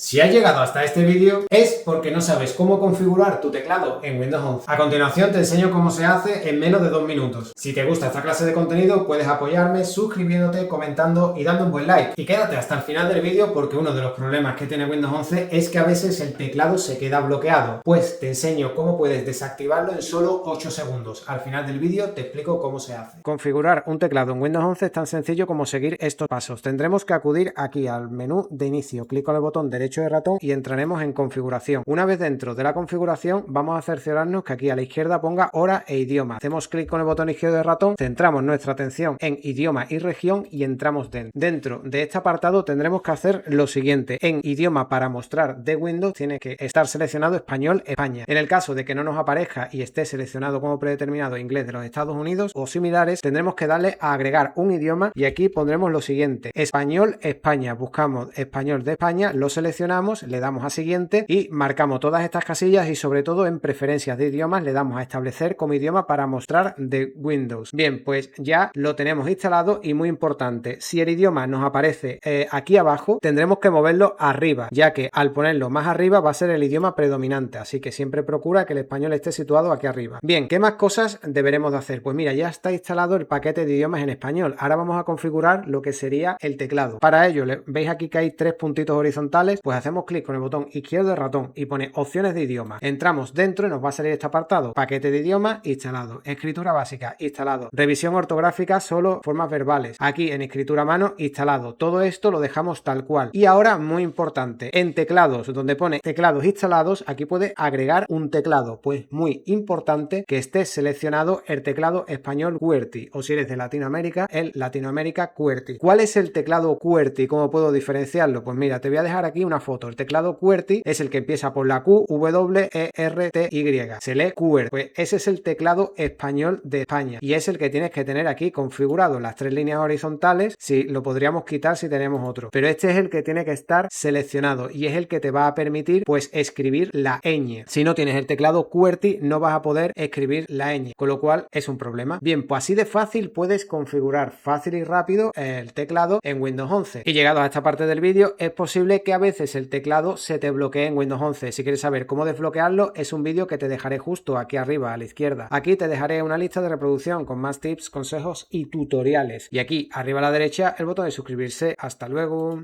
Si has llegado hasta este vídeo es porque no sabes cómo configurar tu teclado en Windows 11. A continuación te enseño cómo se hace en menos de 2 minutos. Si te gusta esta clase de contenido puedes apoyarme suscribiéndote, comentando y dando un buen like. Y quédate hasta el final del vídeo porque uno de los problemas que tiene Windows 11 es que a veces el teclado se queda bloqueado. Pues te enseño cómo puedes desactivarlo en solo 8 segundos. Al final del vídeo te explico cómo se hace. Configurar un teclado en Windows 11 es tan sencillo como seguir estos pasos. Tendremos que acudir aquí al menú de inicio, clic con el botón derecho de ratón y entraremos en configuración. Una vez dentro de la configuración vamos a cerciorarnos que aquí a la izquierda ponga hora e idioma. Hacemos clic con el botón izquierdo de ratón, centramos nuestra atención en idioma y región y entramos dentro. Dentro de este apartado tendremos que hacer lo siguiente. En idioma para mostrar de Windows tiene que estar seleccionado español España. En el caso de que no nos aparezca y esté seleccionado como predeterminado inglés de los Estados Unidos o similares, tendremos que darle a agregar un idioma y aquí pondremos lo siguiente: español España. Buscamos español de España, lo seleccionamos, le damos a siguiente y marcamos todas estas casillas y sobre todo en preferencias de idiomas le damos a establecer como idioma para mostrar de Windows. Bien, pues ya lo tenemos instalado y muy importante, si el idioma nos aparece aquí abajo tendremos que moverlo arriba, ya que al ponerlo más arriba va a ser el idioma predominante, así que siempre procura que el español esté situado aquí arriba. Bien, ¿qué más cosas deberemos de hacer? Pues mira, ya está instalado el paquete de idiomas en español. Ahora vamos a configurar lo que sería el teclado. Para ello, veis aquí que hay tres puntitos horizontales, pues hacemos clic con el botón izquierdo del ratón y pone opciones de idioma. Entramos dentro y nos va a salir este apartado: paquete de idioma instalado, escritura básica instalado, revisión ortográfica solo formas verbales, aquí en escritura a mano instalado. Todo esto lo dejamos tal cual. Y ahora, muy importante, en teclados, donde pone teclados instalados, aquí puede agregar un teclado. Pues muy importante que esté seleccionado el teclado español QWERTY, o si eres de Latinoamérica, el Latinoamérica QWERTY. ¿Cuál es el teclado QWERTY? ¿Cómo puedo diferenciarlo? Pues mira, te voy a dejar aquí una foto. El teclado QWERTY es el que empieza por la Q, W, E, R, T, Y. Se lee QWERTY. Pues ese es el teclado español de España y es el que tienes que tener aquí configurado. Las tres líneas horizontales, si lo podríamos quitar si tenemos otro, pero este es el que tiene que estar seleccionado y es el que te va a permitir pues escribir la ñ. Si no tienes el teclado QWERTY no vas a poder escribir la ñ, con lo cual es un problema. Bien, pues así de fácil puedes configurar fácil y rápido el teclado en Windows 11. Y llegado a esta parte del vídeo, es posible que a veces el teclado se te bloquee en Windows 11. Si quieres saber cómo desbloquearlo, es un vídeo que te dejaré justo aquí arriba a la izquierda. Aquí te dejaré una lista de reproducción con más tips, consejos y tutoriales. Y aquí arriba a la derecha el botón de suscribirse. Hasta luego.